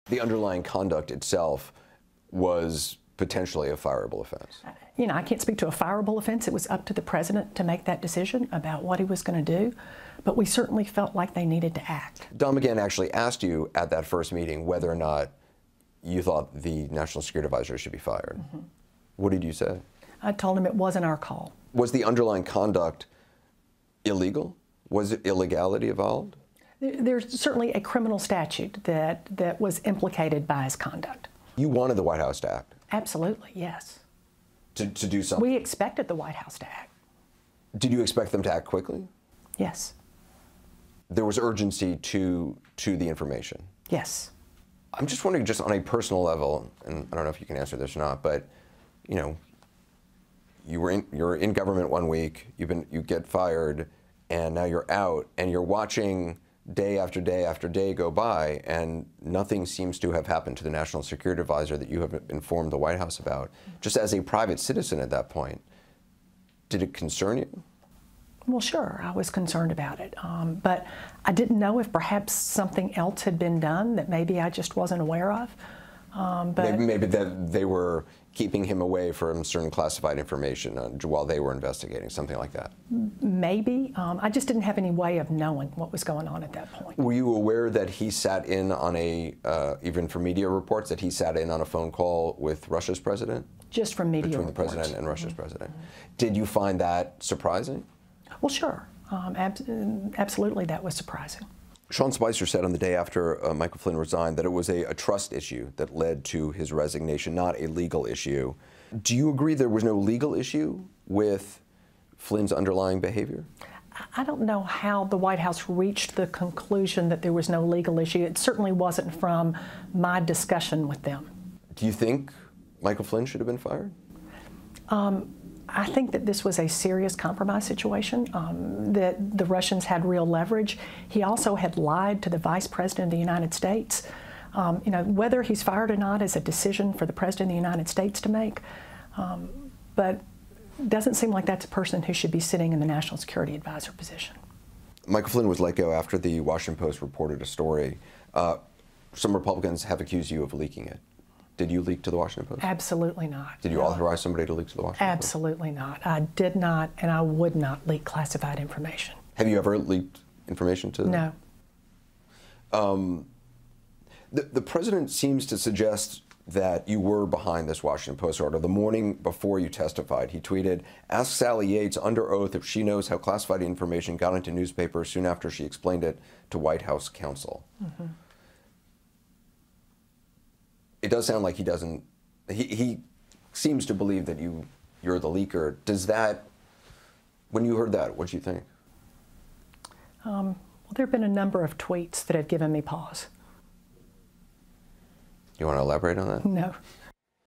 The underlying conduct itself was potentially a fireable offense. You know, I can't speak to a fireable offense. It was up to the president to make that decision about what he was going to do, but we certainly felt like they needed to act. Don McGahn actually asked you at that first meeting whether or not you thought the National Security Advisor should be fired. Mm-hmm. What did you say? I told him it wasn't our call. Was the underlying conduct illegal? Was it illegality involved? There's certainly a criminal statute that was implicated by his conduct. You wanted the White House to act? Absolutely, yes. To do something? We expected the White House to act. Did you expect them to act quickly? Yes. There was urgency to the information? Yes. I'm just wondering, just on a personal level, and I don't know if you can answer this or not, but, you know, you're in government 1 week, you get fired, and now you're out, and you're watching day after day after day go by, and nothing seems to have happened to the National Security Advisor that you have informed the White House about. Just as a private citizen at that point, did it concern you? Well, sure, I was concerned about it, but I didn't know if perhaps something else had been done that maybe I just wasn't aware of. Maybe that they were keeping him away from certain classified information while they were investigating, something like that. Maybe. I just didn't have any way of knowing what was going on at that point. Were you aware that he sat in on even from media reports, that he sat in on a phone call with Russia's president? Just from media reports. Between the president and Russia's president. Did you find that surprising? Well, sure. Absolutely, that was surprising. Sean Spicer said on the day after Michael Flynn resigned that it was a trust issue that led to his resignation, not a legal issue. Do you agree there was no legal issue with Flynn's underlying behavior? I don't know how the White House reached the conclusion that there was no legal issue. It certainly wasn't from my discussion with them. Do you think Michael Flynn should have been fired? I think that this was a serious compromise situation, that the Russians had real leverage. He also had lied to the Vice President of the United States. You know, whether he's fired or not is a decision for the President of the United States to make, but it doesn't seem like that's a person who should be sitting in the National Security Advisor position. Michael Flynn was let go after the Washington Post reported a story. Some Republicans have accused you of leaking it. Did you leak to the Washington Post? Absolutely not. Did you authorize somebody to leak to the Washington Post? Absolutely not. I did not, and I would not leak classified information. Have you ever leaked information to them? No. The president seems to suggest that you were behind this Washington Post order. The morning before you testified, he tweeted, "Ask Sally Yates under oath if she knows how classified information got into newspapers soon after she explained it to White House counsel." Mm-hmm. It does sound like he doesn't. He seems to believe that you're the leaker. Does that? When you heard that, what did you think? Well, there have been a number of tweets that have given me pause. You want to elaborate on that? No.